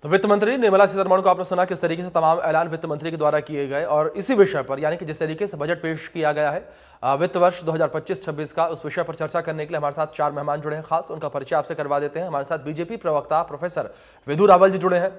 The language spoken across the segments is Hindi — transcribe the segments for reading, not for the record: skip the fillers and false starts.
तो वित्त मंत्री निर्मला सीतारमण को आपने सुना किस तरीके से तमाम ऐलान वित्त मंत्री के द्वारा किए गए और इसी विषय पर यानी कि जिस तरीके से बजट पेश किया गया है वित्त वर्ष 2025-26 का, उस विषय पर चर्चा करने के लिए हमारे साथ 4 मेहमान जुड़े हैं। खास उनका परिचय आपसे करवा देते हैं। हमारे साथ बीजेपी प्रवक्ता प्रोफेसर विधु रावल जी जुड़े हैं,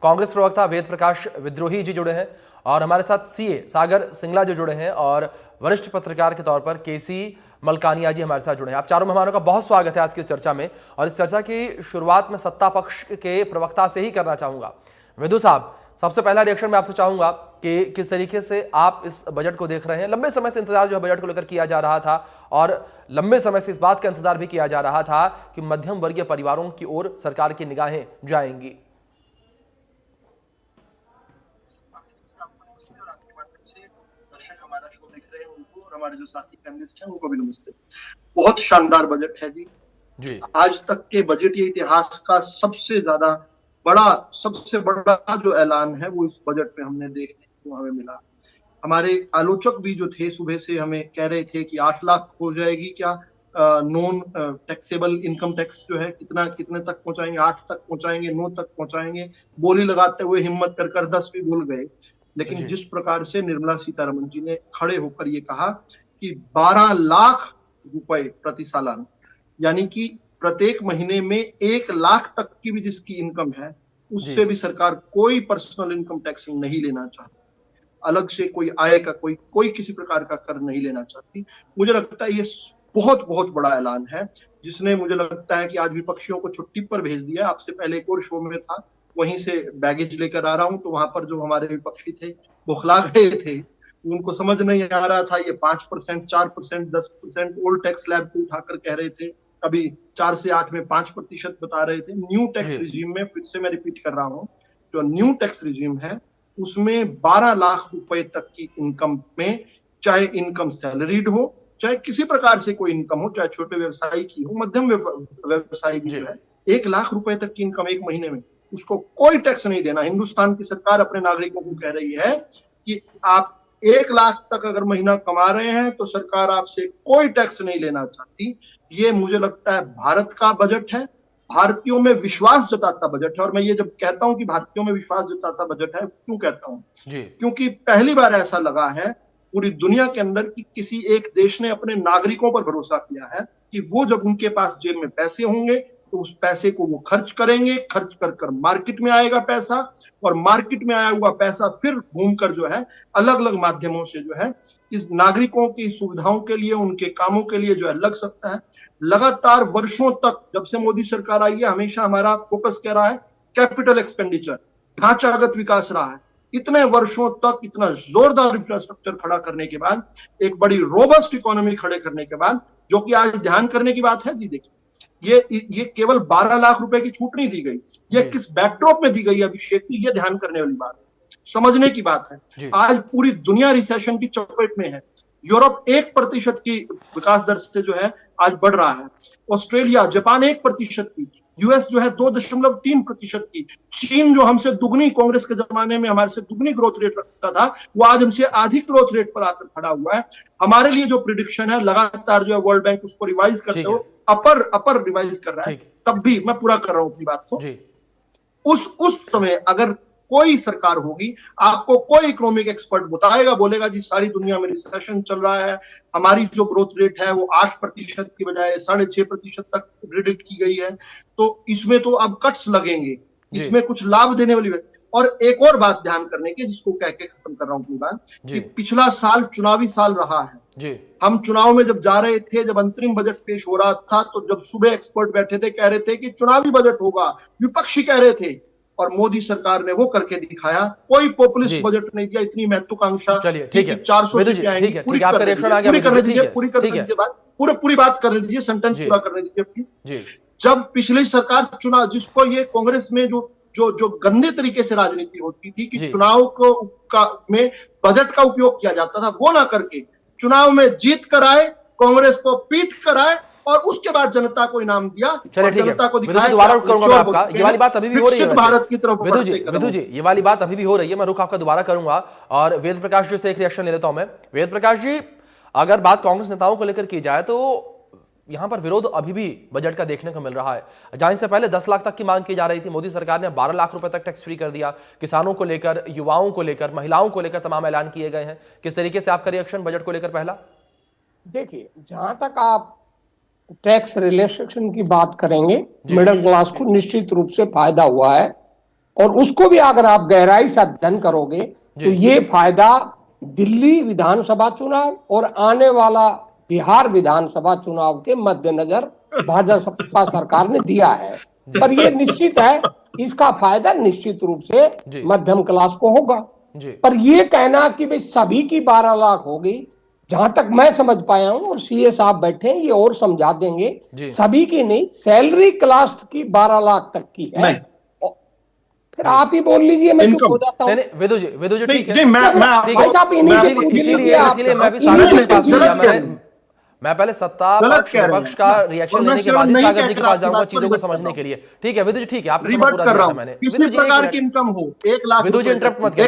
कांग्रेस प्रवक्ता वेद प्रकाश विद्रोही जी जुड़े हैं और हमारे साथ सीए सागर सिंगला जी जुड़े हैं और वरिष्ठ पत्रकार के तौर पर केसी मलकानिया जी हमारे साथ जुड़े हैं। आप चारों मेहमानों का बहुत स्वागत है आज की चर्चा में। और इस चर्चा की शुरुआत में सत्ता पक्ष के प्रवक्ता से ही करना चाहूंगा। विधु साहब, सबसे पहला रिएक्शन मैं आपसे चाहूंगा कि किस तरीके से आप इस बजट को देख रहे हैं। लंबे समय से इंतजार जो है बजट को लेकर किया जा रहा था और लंबे समय से इस बात का इंतजार भी किया जा रहा था कि मध्यम वर्गीय परिवारों की ओर सरकार की निगाहें जाएंगी। दर्शक हमारा शो देख रहे हैं उनको और हमारे जो साथी पैनलिस्ट हैं उनको भी नमस्ते। बहुत शानदार बजट है जी। आज तक के बजटीय इतिहास का सबसे बड़ा जो ऐलान है वो इस बजट में हमने देखने को हमें मिला। हमारे आलोचक भी जो थे सुबह से हमें कह रहे थे कि 8 लाख हो जाएगी क्या नॉन टैक्सेबल इनकम टैक्स जो है कितने तक पहुंचाएंगे, 8 तक पहुंचाएंगे, 9 तक पहुंचाएंगे। बोली लगाते हुए हिम्मत कर 10 भी भूल गए। लेकिन जिस प्रकार से निर्मला सीतारमण जी ने खड़े होकर ये कहा कि 12 लाख रुपए प्रति सालाना, यानी कि प्रत्येक महीने में 1 लाख तक की भी जिसकी इनकम है उससे भी सरकार कोई पर्सनल इनकम टैक्स नहीं लेना चाहती, अलग से कोई आय का कोई किसी प्रकार का कर नहीं लेना चाहती। मुझे लगता है ये बहुत बहुत बड़ा ऐलान है जिसने मुझे लगता है कि आज विपक्षियों को छुट्टी पर भेज दिया। आपसे पहले एक और शो में था, वहीं से बैगेज लेकर आ रहा हूं, तो वहां पर जो हमारे विपक्षी थे बौखला गए थे। उनको समझ नहीं आ रहा था ये 5%, 4%, 10% ओल्ड टैक्स स्लैब को उठाकर कह रहे थे, अभी 4 से 8 में 5% बता रहे थे। न्यू टैक्स रिजीम में, फिर से मैं रिपीट कर रहा हूँ, जो न्यू टैक्स रिजीम है उसमें 12 लाख रुपए तक की इनकम में, चाहे इनकम सैलरीड हो, चाहे किसी प्रकार से कोई इनकम हो, चाहे छोटे व्यवसायी की हो, मध्यम व्यवसायी भी जो है, 1 लाख रुपए तक की इनकम एक महीने में, उसको कोई टैक्स नहीं देना। हिंदुस्तान की सरकार अपने नागरिकों को कह रही है कि आप 1 लाख तक अगर महीना कमा रहे हैं तो सरकार आपसे कोई टैक्स नहीं लेना चाहती। ये मुझे लगता है भारत का बजट है, भारतीयों में विश्वास जताता बजट है। और मैं ये जब कहता हूं कि भारतीयों में विश्वास जताता बजट है, क्यों कहता हूं? क्योंकि पहली बार ऐसा लगा है पूरी दुनिया के अंदर कि किसी एक देश ने अपने नागरिकों पर भरोसा किया है कि वो जब उनके पास जेब में पैसे होंगे तो उस पैसे को वो खर्च करेंगे, खर्च कर मार्केट में आएगा पैसा, और मार्केट में आया हुआ पैसा फिर घूमकर जो है अलग अलग माध्यमों से जो है इस नागरिकों की सुविधाओं के लिए, उनके कामों के लिए जो है लग सकता है। लगातार वर्षों तक जब से मोदी सरकार आई है, हमेशा हमारा फोकस कह रहा है कैपिटल एक्सपेंडिचर, ढांचागत विकास रहा है। इतने वर्षों तक इतना जोरदार इंफ्रास्ट्रक्चर खड़ा करने के बाद, एक बड़ी रोबस्ट इकोनॉमी खड़े करने के बाद, जो कि आज ध्यान करने की बात है जी, देखिए ये केवल 12 लाख रुपए की छूट नहीं दी गई, ये किस बैकड्रॉप में दी गई अभिषेक जी, ये ध्यान करने वाली बात है, समझने की बात है। आज पूरी दुनिया रिसेशन की चपेट में है। यूरोप 1% की विकास दर से जो है आज बढ़ रहा है, ऑस्ट्रेलिया, जापान 1% की, यूएस जो है 2.3% की, चीन जो हमसे दुगनी, कांग्रेस के जमाने में हमारे से दुगनी ग्रोथ रेट रखता था, वो आज हमसे आधी ग्रोथ रेट पर आकर खड़ा हुआ है। हमारे लिए जो प्रिडिक्शन है लगातार जो है वर्ल्ड बैंक उसको रिवाइज करते हो, अपर रिवाइज कर रहा है, तब भी मैं पूरा कर रहा हूं अपनी बात को। उस समय अगर कोई सरकार होगी, आपको कोई इकोनॉमिक एक्सपर्ट बताएगा, बोलेगा जी सारी दुनिया में रिसेशन चल रहा है, हमारी जो ग्रोथ रेट है वो 8% की बजाय 6.5% तक प्रेडिक्ट की गई है, तो इसमें तो अब कट्स लगेंगे, इसमें कुछ लाभ देने वाली है। और एक और बात ध्यान करने की, जिसको कह के खत्म कर रहा हूं अपनी बात, कि पिछला साल चुनावी साल रहा है। हम चुनाव में जब जा रहे थे, जब अंतरिम बजट पेश हो रहा था, तो जब सुबह एक्सपर्ट बैठे थे, कह रहे थे कि चुनावी बजट होगा, विपक्षी कह रहे थे, और मोदी सरकार ने वो करके दिखाया। कोई पॉपुलिस्ट बजट नहीं दिया, इतनी महत्वाकांक्षा, 400 सीटें आएंगी, पूरी करने दीजिए बात, पूरी बात करने दीजिए, सेंटेंस पूरा करने दीजिए प्लीज। जब पिछली सरकार चुनाव, जिसको ये कांग्रेस में जो गंदे तरीके से राजनीति होती थी कि चुनाव में बजट का उपयोग किया जाता था, वो ना करके चुनाव में जीत कर आए, कांग्रेस को पीट कर आए, और उसके बाद जनता को इनाम दिया, जनता को दिखाया। दोबारा करूंगा आपका, ये वाली बात अभी भी हो रही है भारत की तरफ। विधु जी, ये वाली बात अभी भी हो रही है, मैं रुख आपका दोबारा करूंगा और वेद प्रकाश जी से एक रिएक्शन ले लेता हूं मैं। वेद प्रकाश जी, अगर बात कांग्रेस नेताओं को लेकर की जाए तो यहां पर विरोध अभी भी बजट का देखने को मिल रहा है। जहां इससे पहले 10 लाख तक की मांग की जा रही थी, मोदी सरकार ने 12 लाख रुपए तक टैक्स फ्री कर दिया। किसानों को लेकर, युवाओं को लेकर, महिलाओं को लेकर तमाम ऐलान किए गए हैं। किस तरीके से आपका रिएक्शन बजट को लेकर? पहला, देखिए, जहां तक आप टैक्स रिलैक्सेशन की बात करेंगे, मिडिल क्लास को निश्चित रूप से फायदा हुआ है, और उसको भी अगर आप गहराई से अध्ययन करोगे तो ये फायदा दिल्ली विधानसभा चुनाव और आने वाला बिहार विधानसभा चुनाव के मद्देनजर भाजपा सरकार ने दिया है। पर ये निश्चित है, इसका फायदा निश्चित रूप से मध्यम क्लास को होगा। पर ये कहना कि भाई सभी की 12 लाख होगी, जहां तक मैं समझ पाया हूं, और सीए साहब बैठे हैं, ये और समझा देंगे, सभी की नहीं, सैलरी क्लास की 12 लाख तक की है। फिर आप ही बोल लीजिए, मैं चुप हो जाता हूँ। विदु जी ठीक है, इसीलिए मैं भी सागर जी के पास गया। मैं पहले सत्ता पक्ष का रिएक्शन लेने के बाद सागर जी के पास जाऊंगा चीजों को समझने के लिए। ठीक है विदु जी, ठीक है, आपको रिवर्ट कर रहा हूं। किसी प्रकार की इनकम हो, 1 लाख विदु जी इंटरप्ट मत करिए।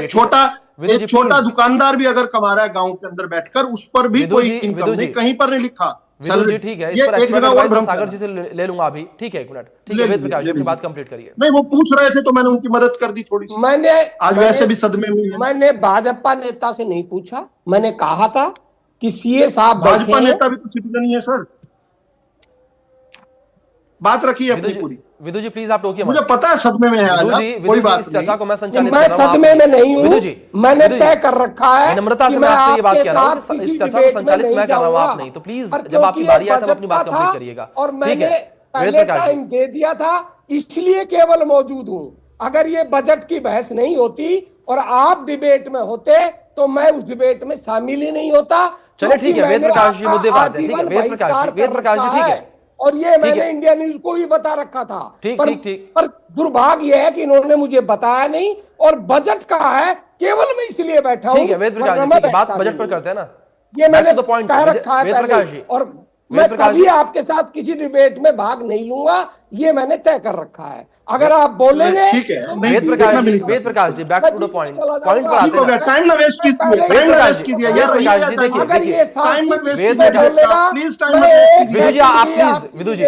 एक छोटा दुकानदार भी अगर कमा रहा है गांव के अंदर बैठकर, उस पर भी कोई इनकम नहीं, कहीं पर नहीं लिखा। विदु जी ठीक है, इस पर एक जगह सागर जी से ले लूंगा अभी। ठीक है, 1 मिनट, ठीक है, वेद प्रकाश जी अपनी बात कंप्लीट करिए। नहीं, वो पूछ रहे थे तो मैंने उनकी मदद कर दी थोड़ी सी। मैंने आज वैसे भी सदमे में है। मैंने भाजपा नेता से नहीं पूछा, मैंने कहा था कि सीए साहब भाजपा नेता भी तो सिटीजन ही है सर। बात रखिए अपनी पूरी। विदु जी प्लीज आप टोकिए मत। मुझे पता है सदमे में है आज, कोई बात नहीं। चर्चा को मैं संचालित मैं सदमे में नहीं हूं। विदु जी, मैंने तय कर रखा है, नम्रता से मैं आपसे ये बात कह रहा हूं कि इस चर्चा को संचालित मैं कर रहा हूं, आप नहीं। तो प्लीज जब आपकी बारी आए तब अपनी बात कंप्लीट करिएगा। और मैंने पहले टाइम दे दिया था, इसलिए केवल मौजूद हूं। अगर ये बजट की बहस नहीं होती और आप डिबेट में होते तो मैं उस डिबेट में शामिल ही नहीं होता। चलिए ठीक है, वेद प्रकाश जी मुद्दे पर आते हैं। ठीक है वेद प्रकाश जी, ठीक है, और ये मैंने इंडिया न्यूज को भी बता रखा था। ठीक। पर दुर्भाग्य है कि इन्होंने मुझे बताया नहीं, और बजट का है, केवल मैं इसलिए बैठा हूं। ठीक है वेद प्रकाश जी, ठीक है, बात बजट पर करते हैं ना। ये मैंने कह रखा है पहले, और मैं कभी आपके साथ किसी डिबेट में भाग नहीं लूंगा, ये मैंने तय कर रखा है। अगर आप बोलेंगे, ठीक है, Ved Prakash ji back to the point पर आते हैं। टाइम ना वेस्ट कीजिए, टाइम ना वेस्ट कीजिए यार। प्रकाश जी देखिए, टाइम मत वेस्ट वेद कीजिए प्लीज, टाइम मत वेस्ट कीजिए। विदु जी आप प्लीज, विदु जी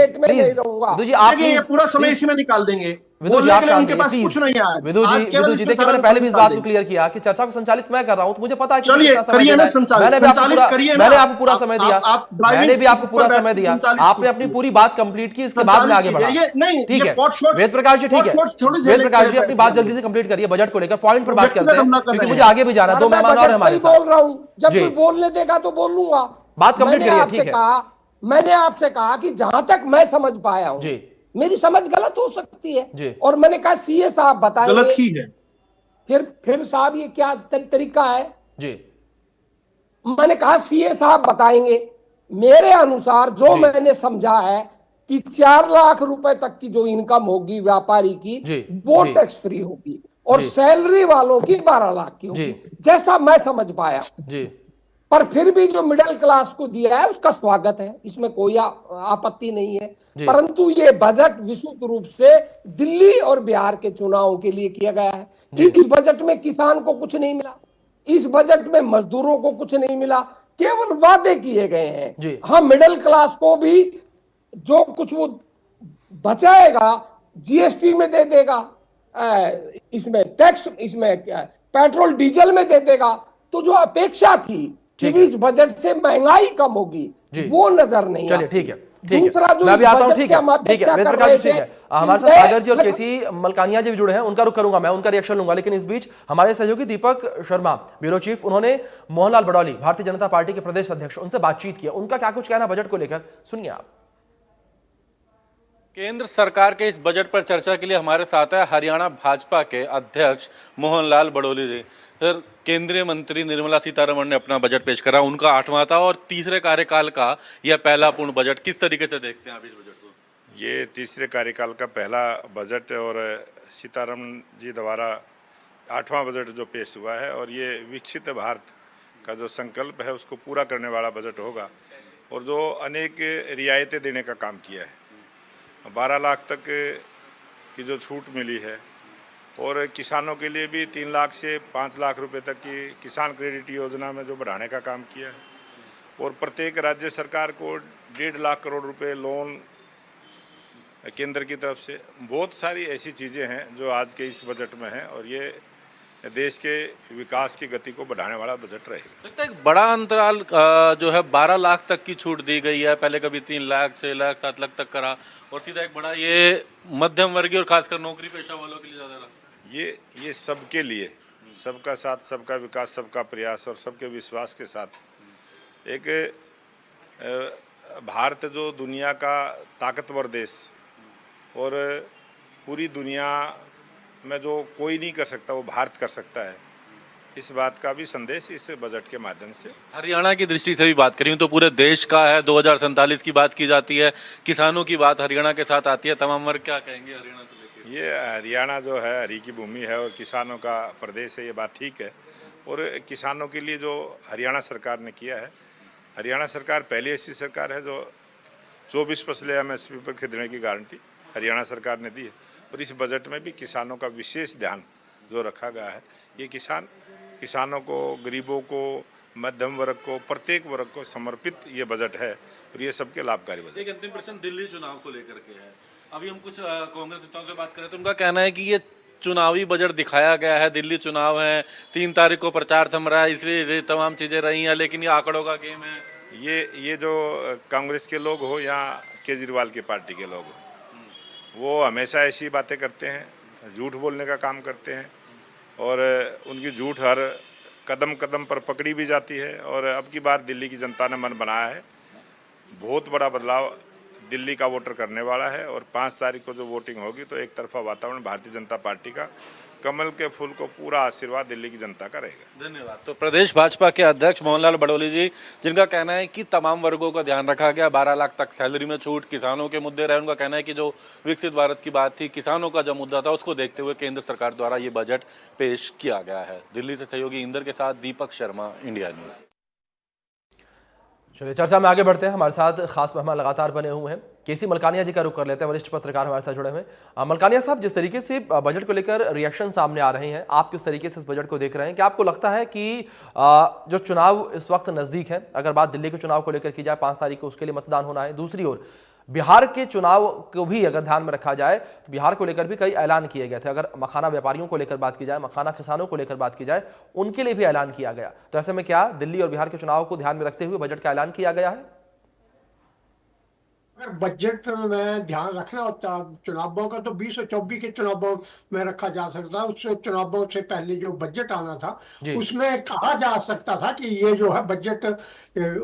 आप देखिए, ये पूरा समय इसी में निकाल देंगे। विदु जी आप उनके पास कुछ नहीं है। विदु जी देखिए, मैंने पहले भी इस बात को क्लियर किया कि चर्चा को संचालित मैं कर रहा हूं, तो मुझे पता है कि चलिए करिए ना संचालित, मैंने आपको पूरा समय दिया, मैंने भी आपको पूरा समय दिया, आपने अपनी पूरी बात कंप्लीट की, इसके बाद में आगे बढ़ा। ठीक है वेद प्रकाश जी, ठीक है वेद प्रकाश जी अपनी बात जल्दी से कंप्लीट करिए, बजट को लेकर पॉइंट पर बात करते हैं, क्योंकि मुझे आगे भी जाना है। 2 मेहमान और हमारे साथ। बोल रहा हूं, जब कोई बोलने देगा तो बोल लूंगा। बात कंप्लीट करिए। ठीक है, मैंने आपसे कहा कि जहां तक मैं समझ पाया हूं, मेरी समझ गलत हो सकती है, और मैंने कहा सीए साहब बताएंगे। गलत ही है। फिर साहब ये क्या तरीका है जी? मैंने कहा सीए साहब बताएंगे। मेरे अनुसार जो मैंने समझा है कि 4 लाख रुपए तक की जो इनकम होगी व्यापारी की, वो टैक्स फ्री होगी, और सैलरी वालों की 12 लाख की होगी, जैसा मैं समझ पाया। पर फिर भी जो मिडिल क्लास को दिया है उसका स्वागत है, इसमें कोई आपत्ति नहीं है। परंतु ये बजट विशुद्ध रूप से दिल्ली और बिहार के चुनावों के लिए किया गया है। इस बजट में किसान को कुछ नहीं मिला, इस बजट में मजदूरों को कुछ नहीं मिला, केवल वादे किए गए हैं। हाँ, मिडिल क्लास को भी जो कुछ वो बचाएगा जीएसटी में दे देगा, इसमें टैक्स, इसमें पेट्रोल डीजल में दे देगा। तो जो अपेक्षा थी कि इस बजट से महंगाई कम होगी, वो नजर नहीं। चलिए ठीक है, दूसरा जो मैं भी आता हूं। ठीक है वेद प्रकाश जी, ठीक है, हमारे साथ सागर जी और केसी मलकानिया जी भी जुड़े हैं, उनका रुख करूंगा, मैं उनका रिएक्शन लूंगा। लेकिन इस बीच हमारे सहयोगी दीपक शर्मा, ब्यूरो चीफ, उन्होंने मोहनलाल बड़ौली, भारतीय जनता पार्टी के प्रदेश अध्यक्ष, उनसे बातचीत किया। उनका क्या कुछ कहना बजट को लेकर, सुनिए आप। केंद्र सरकार के इस बजट पर चर्चा के लिए हमारे साथ है हरियाणा भाजपा के अध्यक्ष मोहनलाल बड़ौली जी। सर, केंद्रीय मंत्री निर्मला सीतारमण ने अपना बजट पेश करा, उनका 8वां था और तीसरे कार्यकाल का यह पहला पूर्ण बजट। किस तरीके से देखते हैं आप इस बजट को? ये तीसरे कार्यकाल का पहला बजट और सीतारमण जी द्वारा 8वां बजट जो पेश हुआ है, और ये विकसित भारत का जो संकल्प है उसको पूरा करने वाला बजट होगा, और जो अनेक रियायतें देने का काम किया है। 12 लाख तक की जो छूट मिली है, और किसानों के लिए भी 3 लाख से 5 लाख रुपए तक की किसान क्रेडिट योजना में जो बढ़ाने का काम किया है, और प्रत्येक राज्य सरकार को 1.5 लाख करोड़ रुपए लोन केंद्र की तरफ से, बहुत सारी ऐसी चीज़ें हैं जो आज के इस बजट में हैं और ये देश के विकास की गति को बढ़ाने वाला बजट रहेगा। लगता है एक बड़ा अंतराल जो है 12 लाख तक की छूट दी गई है, पहले कभी 3 लाख 6 लाख 7 लाख तक करा, और सीधा एक बड़ा ये मध्यम वर्गीय और खासकर नौकरी पेशा वालों के लिए ज़्यादा रहा। ये सबके लिए, सबका साथ सबका विकास सबका प्रयास और सबके विश्वास के साथ एक भारत जो दुनिया का ताकतवर देश और पूरी दुनिया में जो कोई नहीं कर सकता वो भारत कर सकता है, इस बात का भी संदेश इस बजट के माध्यम से। हरियाणा की दृष्टि से भी बात करें तो पूरे देश का है, 2047 की बात की जाती है, किसानों की बात हरियाणा के साथ आती है, तमाम वर्ग क्या कहेंगे हरियाणा को लेकर? ये हरियाणा जो है हरी की भूमि है और किसानों का प्रदेश है, ये बात ठीक है। और किसानों के लिए जो हरियाणा सरकार ने किया है, हरियाणा सरकार पहली ऐसी सरकार है जो 24 फसलें MSP पर खरीदने की गारंटी हरियाणा सरकार ने दी है। और इस बजट में भी किसानों का विशेष ध्यान जो रखा गया है, ये किसानों को, गरीबों को, मध्यम वर्ग को, प्रत्येक वर्ग को समर्पित ये बजट है और ये सबके लाभकारी बजट। एक अंतिम प्रश्न दिल्ली चुनाव को लेकर के है। अभी हम कुछ कांग्रेस नेताओं से बात करें तो उनका कहना है कि ये चुनावी बजट दिखाया गया है, दिल्ली चुनाव है, 3 तारीख को प्रचार थम रहा है, इसलिए ये तमाम चीजें रही हैं, लेकिन ये आंकड़ों का गेम है। ये जो कांग्रेस के लोग हो या केजरीवाल की पार्टी के लोग हो, वो हमेशा ऐसी बातें करते हैं, झूठ बोलने का काम करते हैं और उनकी झूठ हर कदम कदम पर पकड़ी भी जाती है। और अब की बार दिल्ली की जनता ने मन बनाया है, बहुत बड़ा बदलाव दिल्ली का वोटर करने वाला है और 5 तारीख को जो वोटिंग होगी तो एक तरफा वातावरण भारतीय जनता पार्टी का, कमल के फूल को पूरा आशीर्वाद दिल्ली की जनता का रहेगा। धन्यवाद। तो प्रदेश भाजपा के अध्यक्ष मोहनलाल बड़ोली जी, जिनका कहना है कि तमाम वर्गों का ध्यान रखा गया, 12 लाख तक सैलरी में छूट, किसानों के मुद्दे रहे। उनका कहना है कि जो विकसित भारत की बात थी, किसानों का जो मुद्दा था, उसको देखते हुए केंद्र सरकार द्वारा ये बजट पेश किया गया है। दिल्ली से सहयोगी इंदर के साथ दीपक शर्मा, इंडिया न्यूज। चलिए चर्चा में आगे बढ़ते हैं। हमारे साथ खास मेहमान लगातार बने हुए हैं। केसी मलकानिया जी का रुख कर लेते हैं, वरिष्ठ पत्रकार हमारे साथ जुड़े हुए हैं। मलकानिया साहब, जिस तरीके से बजट को लेकर रिएक्शन सामने आ रहे हैं, आप किस तरीके से इस बजट को देख रहे हैं? क्या आपको लगता है कि जो चुनाव इस वक्त नजदीक है, अगर बात दिल्ली के चुनाव को लेकर की जाए, 5 तारीख को उसके लिए मतदान होना है, दूसरी ओर बिहार के चुनाव को भी अगर ध्यान में रखा जाए तो बिहार को लेकर भी कई ऐलान किए गए थे। अगर मखाना व्यापारियों को लेकर बात की जाए, मखाना किसानों को लेकर बात की जाए, उनके लिए भी ऐलान किया गया। तो ऐसे में क्या दिल्ली और बिहार के चुनाव को ध्यान में रखते हुए बजट का ऐलान किया गया है? अगर बजट में ध्यान रखना होता चुनावों का तो 20 और 24 के चुनावों में रखा जा सकता। उस चुनावों से पहले जो बजट आना था उसमें कहा जा सकता था कि ये जो है बजट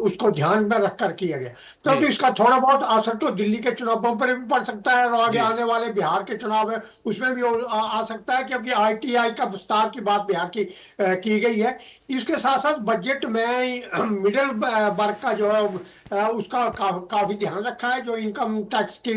उसको ध्यान में रखकर किया गया। तो इसका थोड़ा बहुत असर तो दिल्ली के चुनावों पर भी पड़ सकता है और आगे आने वाले बिहार के चुनाव है उसमें भी आ सकता है, क्योंकि ITI का विस्तार की बात बिहार की गई है। इसके साथ साथ बजट में मिडिल वर्ग का जो है उसका काफी ध्यान रखा है। जो इनकम टैक्स की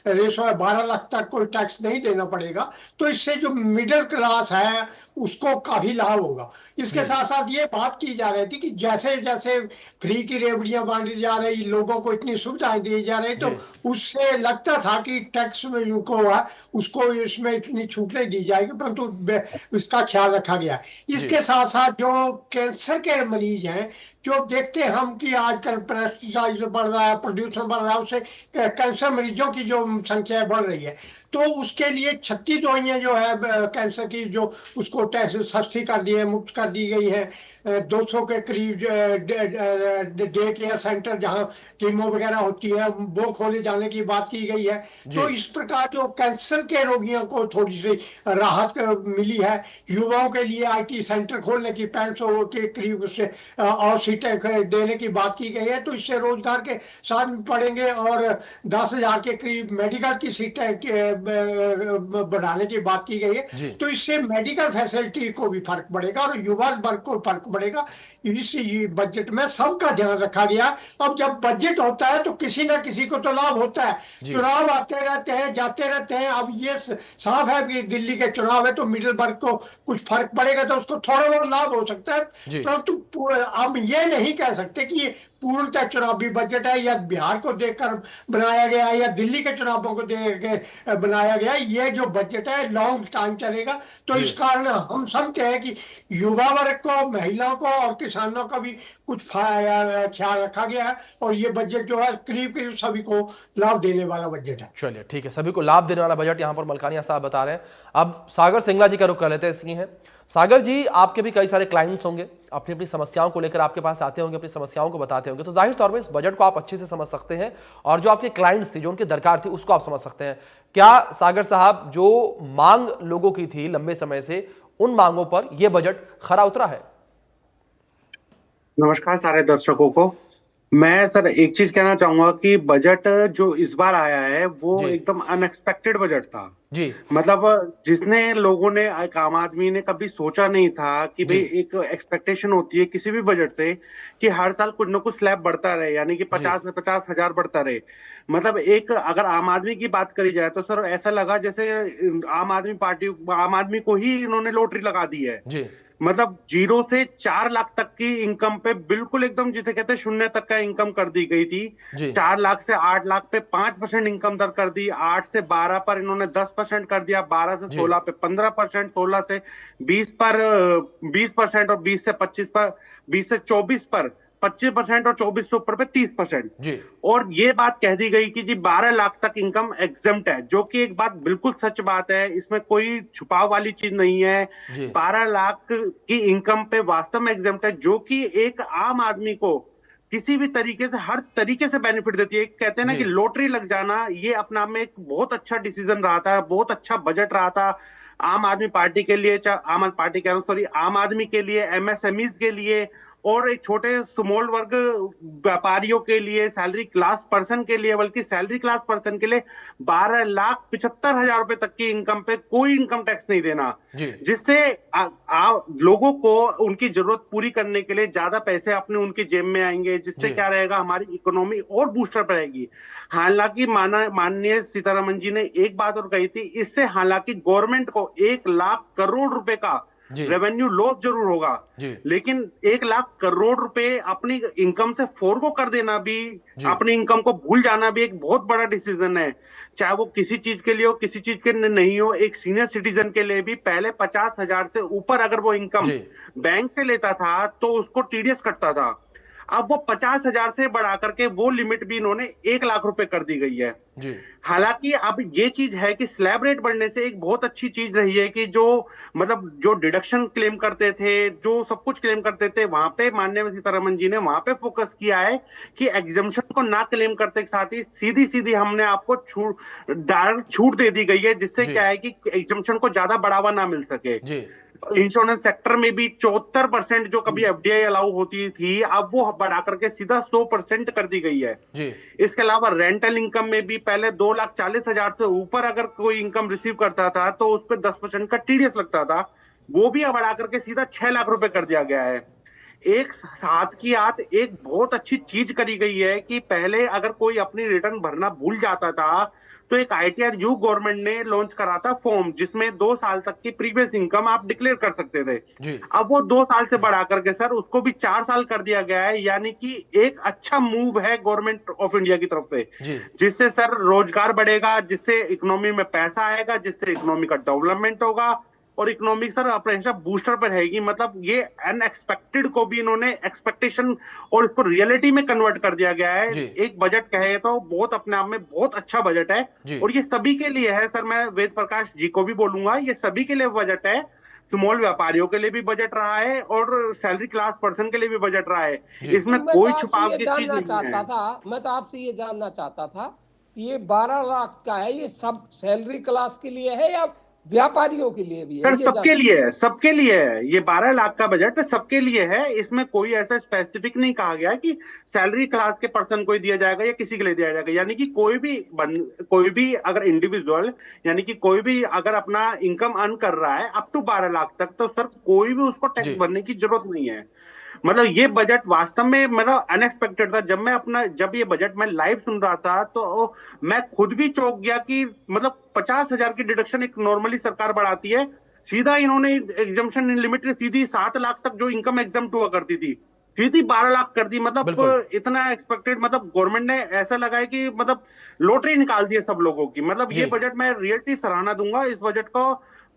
रेशो है 12 लाख तक कोई टैक्स नहीं देना पड़ेगा, तो इससे जो मिडिल क्लास है उसको काफी लाभ होगा। इसके साथ साथ ये बात की जा रही थी कि जैसे जैसे फ्री की रेवड़ियां बांटी जा रही, लोगों को इतनी सुविधाएं दी जा रही, तो उससे लगता था कि टैक्स में उसको इसमें इतनी छूट नहीं दी जाएगी, परंतु इसका ख्याल रखा गया। इसके साथ साथ जो कैंसर के मरीज हैं, जो देखते हैं हम कि आजकल पेस्टिसाइड बढ़ रहा है, प्रदूषण बढ़ रहा है, उससे कैंसर मरीजों की जो संख्या बढ़ रही है, तो उसके लिए 36 दवाइयां जो है कैंसर की जो उसको टैक्स सस्ती कर दी है, मुफ्त कर दी गई है। 200 के करीब डे केयर सेंटर जहां कीमो वगैरह होती है वो खोले जाने की बात की गई है। तो इस प्रकार जो कैंसर के रोगियों को थोड़ी सी राहत मिली है। युवाओं के लिए IT सेंटर खोलने की 500 के करीब से और सीटें देने की बात की गई है, तो इससे रोजगार के साथ पड़ेंगे और 10,000 के करीब मेडिकल की सीटें बढ़ाने की बात की गई है। तो इससे मेडिकल फैसिलिटी को भी फर्क पड़ेगा और युवा वर्ग को फर्क पड़ेगा। इस बजट में सबका ध्यान रखा गया। अब जब बजट होता है तो किसी ना किसी को तो लाभ होता है। चुनाव आते रहते हैं, जाते रहते हैं। अब ये साफ है कि दिल्ली के चुनाव है तो मिडिल वर्ग को कुछ फर्क पड़ेगा, तो उसको थोड़ा बहुत लाभ हो सकता है, परंतु अब ये नहीं कह सकते कि ये पूर्णतः चुनावी बजट है या बिहार को देखकर देखकर बनाया गया या दिल्ली के चुनावों को देख के बनाया गया। ये जो बजट है लॉन्ग टाइम चलेगा, तो इस कारण हम समझते हैं कि युवा वर्ग को, महिलाओं को और किसानों का भी कुछ ख्याल रखा गया है, और ये बजट जो है करीब करीब सभी को लाभ देने वाला बजट है। चलिए ठीक है, सभी को लाभ देने वाला बजट यहाँ पर मलकानिया साहब बता रहे हैं। अब सागर सिंगला जी का रुख कर लेते हैं। इसकी हैं सागर जी, आपके भी कई सारे क्लाइंट्स होंगे, अपनी अपनी समस्याओं को लेकर आपके पास आते होंगे, अपनी समस्याओं को बताते होंगे, तो जाहिर तौर पर इस बजट को आप अच्छे से समझ सकते हैं और जो आपके क्लाइंट्स थी, जो उनकी दरकार थी, उसको आप समझ सकते हैं। क्या सागर साहब, जो मांग लोगों की थी लंबे समय से, उन मांगों पर यह बजट खरा उतरा है? नमस्कार सारे दर्शकों को। मैं सर एक चीज कहना चाहूंगा कि बजट जो इस बार आया है वो एकदम अनएक्सपेक्टेड बजट था जी। मतलब जिसने लोगों ने, एक आम आदमी ने कभी सोचा नहीं था कि भाई एक एक्सपेक्टेशन होती है किसी भी बजट से कि हर साल कुछ ना कुछ स्लैब बढ़ता रहे, यानी कि 50 हजार बढ़ता रहे। मतलब एक अगर आम आदमी की बात करी जाए तो सर ऐसा लगा जैसे आम आदमी को ही इन्होंने लॉटरी लगा दी है जी। मतलब 0 से 4 लाख तक की इनकम पे बिल्कुल एकदम जिसे कहते हैं शून्य तक का इनकम कर दी गई थी। 4 लाख से 8 लाख पे 5% इनकम दर कर दी, 8 से 12 पर इन्होंने 10% कर दिया, 12 से 16 पे 15%, 16 से 20 पर 20% और 20 से 25 पर 20 से 24 पर 25% और 24 से ऊपर पे 30%। और ये बात कह दी गई कि जी 12 लाख तक इनकम एग्जेम्प्ट है, जो कि एक बात बिल्कुल सच बात है, इसमें कोई छुपाव वाली चीज नहीं है। 12 लाख की इनकम पे वास्तव में एग्जेम्प्ट है, जो कि एक आम आदमी को किसी भी तरीके से, हर तरीके से बेनिफिट देती है। कहते हैं ना कि लॉटरी लग जाना, ये अपने आप में एक बहुत अच्छा डिसीजन रहा था, बहुत अच्छा बजट रहा था आम आदमी पार्टी के लिए, आम आदमी के लिए, एमएसएमईज के लिए और एक छोटे स्मॉल वर्ग व्यापारियों के लिए, सैलरी क्लास पर्सन के लिए, बल्कि सैलरी क्लास पर्सन के लिए 12,75,000 रुपए तक की इनकम पे कोई इनकम टैक्स नहीं देना, जिससे लोगों को उनकी जरूरत पूरी करने के लिए ज्यादा पैसे अपने उनकी जेब में आएंगे, जिससे क्या रहेगा, हमारी इकोनॉमी और बूस्टर रहेगी। हालांकि माननीय सीतारमण जी ने एक बात और कही थी, इससे हालांकि गवर्नमेंट को 1 लाख करोड़ रुपए का रेवेन्यू लॉस जरूर होगा, लेकिन 1 लाख करोड़ रुपए अपनी इनकम से फोरगो कर देना भी, अपनी इनकम को भूल जाना भी एक बहुत बड़ा डिसीजन है, चाहे वो किसी चीज के लिए हो, किसी चीज के नहीं हो। एक सीनियर सिटीजन के लिए भी पहले 50,000 से ऊपर अगर वो इनकम बैंक से लेता था तो उसको टीडीएस कटता था, अब वो 50,000 से बढ़ा करके वो लिमिट भी इन्होंने 1 लाख रुपए कर दी गई है। हालांकि अब ये चीज है कि स्लैब रेट बढ़ने से एक बहुत अच्छी चीज रही है कि जो डिडक्शन क्लेम करते थे, जो सब कुछ क्लेम करते थे, वहां पे माननीय सीतारमण जी ने वहां पे फोकस किया है कि एग्जम्पशन को ना क्लेम करते के साथ ही सीधी हमने आपको डायरेक्ट छूट दे दी गई है, जिससे क्या है कि एग्जम्पशन को ज्यादा बढ़ावा ना मिल सके। इंश्योरेंस सेक्टर में भी 74% जो कभी एफडीआई अलाउ होती थी, अब वो बढ़ा करके सीधा 100% कर दी गई है। इसके अलावा रेंटल इनकम में भी पहले 2,40,000 से ऊपर अगर कोई इनकम रिसीव करता था तो उस पर 10% का टीडीएस लगता था, वो भी बढ़ा करके सीधा 6 लाख रुपए कर दिया गया है। एक साथ की आत एक बहुत अच्छी चीज करी गई है कि पहले अगर कोई अपनी रिटर्न भरना भूल जाता था तो एक ITRU गवर्नमेंट ने लॉन्च करा था फॉर्म, जिसमें 2 साल तक की प्रीवियस इनकम आप डिक्लेयर कर सकते थे। अब वो 2 साल से बढ़ा करके सर उसको भी 4 साल कर दिया गया है, यानी कि एक अच्छा मूव है गवर्नमेंट ऑफ इंडिया की तरफ से, जिससे सर रोजगार बढ़ेगा, जिससे इकोनॉमी में पैसा आएगा, जिससे इकोनॉमी का डेवलपमेंट होगा और इकोनॉमिक सर अपने बूस्टर पर रहेगी। मतलब ये अनएक्सपेक्टेड को भी इन्होंने एक्सपेक्टेशन और इसको रियलिटी में कन्वर्ट कर दिया गया है। एक बजट कहे तो बहुत अपने आप में बहुत अच्छा बजट है और ये सभी के लिए है। सर मैं वेद प्रकाश जी को भी बोलूंगा, ये सभी के लिए बजट है, स्मॉल व्यापारियों के लिए भी बजट रहा है और सैलरी क्लास पर्सन के लिए भी बजट रहा है। इसमें कोई छुपाव की चीज नहीं है। मैं तो आपसे ये जानना चाहता था, ये 12 लाख का है, ये सब सैलरी क्लास के लिए है या व्यापारियों के लिए भी है? सर सबके लिए है, सबके लिए है। ये 12 लाख का बजट सबके लिए है, इसमें कोई ऐसा स्पेसिफिक नहीं कहा गया कि सैलरी क्लास के पर्सन को ही दिया जाएगा या किसी के लिए दिया जाएगा। यानी कि कोई भी अगर इंडिविजुअल, यानी कि कोई भी अगर अपना इनकम अर्न कर रहा है अप टू 12 लाख तक, तो सर कोई भी उसको टैक्स भरने की जरूरत नहीं है। मतलब ये बजट वास्तव में मेरा अनएक्सपेक्टेड था। जब ये बजट मैं लाइव सुन रहा था तो मैं खुद भी चौंक गया कि मतलब 50,000 की डिडक्शन एक नॉर्मली सरकार बढ़ाती है, सीधा इन्होंने एग्जम्पशन लिमिट सीधी 7 लाख तक जो इनकम एग्जम्प्ट हुआ करती थी की थी 12 लाख कर दी। मतलब बिल्कुल। इतना एक्सपेक्टेड, मतलब गवर्नमेंट ने ऐसा लगा है कि मतलब लॉटरी निकाल दी है सब लोगों की। मतलब ये जी बजट मैं रियलिटी सराहना दूंगा, इस बजट को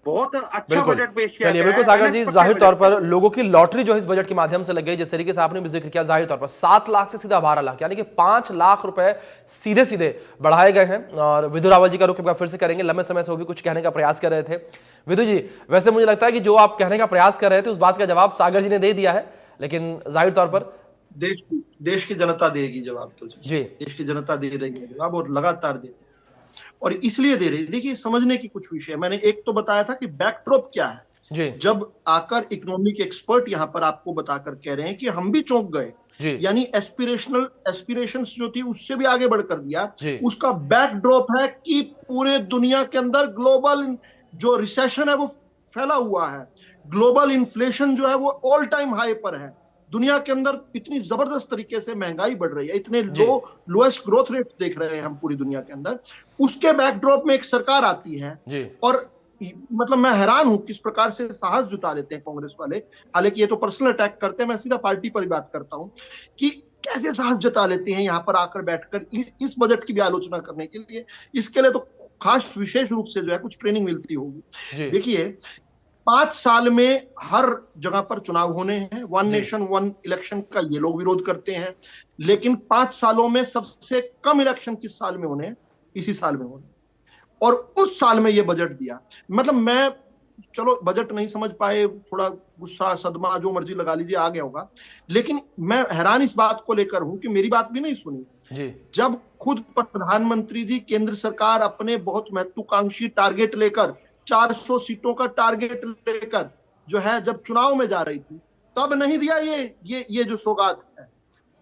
बहुत अच्छा बिल्कुल। बजट पेश किया चलिए गया बिल्कुल है, सागर जी, अनएक्सपेक्टेड जाहिर तौर बजट पर लोगों की लॉटरी जो है इस बजट के माध्यम से लग गई, जिस तरीके से आपने भी जिक्र किया, जाहिर तौर पर 7 लाख से सीधा 12 लाख, यानी कि 5 लाख रुपए सीधे सीधे बढ़ाए गए हैं। और विधु रावल जी का रुख फिर से करेंगे, लंबे समय से वो भी कुछ कहने का प्रयास कर रहे थे। विधु जी, वैसे मुझे लगता है कि जो आप कहने का प्रयास कर रहे थे उस बात का जवाब सागर जी ने दे दिया है, लेकिन जाहिर तौर पर देश की जनता देगी जवाब। तो जी देश की जनता दे रही है जवाब, और लगातार दे रही है, और इसलिए दे रही है। देखिए, समझने की कुछ विषय, मैंने एक तो बताया था कि बैकड्रॉप क्या है। जी जब आकर इकोनॉमिक एक्सपर्ट यहाँ पर आपको बताकर कह रहे हैं कि हम भी चौंक गए, यानी एस्पिरेशंस जो थी उससे भी आगे बढ़कर दिया। उसका बैकड्रॉप है कि पूरे दुनिया के अंदर ग्लोबल जो रिसेशन है वो फैला हुआ है, ग्लोबल इन्फ्लेशन जो है वो ऑल टाइम हाई पर है, दुनिया के अंदर इतनी जबरदस्त तरीके से महंगाई बढ़ रही है, इतने लोएस्ट ग्रोथ रेट देख रहे हैं हम पूरी दुनिया के अंदर। उसके बैकड्रॉप में एक सरकार आती है और मतलब मैं हैरान हूं किस प्रकार से साहस जुटा लेते हैं कांग्रेस वाले। हालांकि ये तो पर्सनल अटैक करते हैं, मैं सीधा पार्टी पर ही बात करता हूं कि कैसे साहस जुटा लेते हैं यहाँ पर आकर बैठकर इस बजट की भी आलोचना करने के लिए। इसके लिए तो खास विशेष रूप से जो है कुछ ट्रेनिंग मिलती होगी। देखिए, 5 साल में हर जगह पर चुनाव होने हैं, 1 नेशन 1 इलेक्शन का ये लोग विरोध करते हैं, लेकिन 5 सालों में सबसे कम इलेक्शन किस साल में होने हैं? इसी साल में होने। और उस साल में ये बजट दिया। मतलब मैं, चलो बजट नहीं समझ पाए, थोड़ा गुस्सा सदमा जो मर्जी लगा लीजिए आ गया होगा, लेकिन मैं हैरान इस बात को लेकर हूं कि मेरी बात भी नहीं सुनी। जब खुद प्रधानमंत्री जी, केंद्र सरकार अपने बहुत महत्वाकांक्षी टारगेट लेकर 400 सीटों का टारगेट लेकर जो है जब चुनाव में जा रही थी, तब नहीं दिया ये जो सौगात है,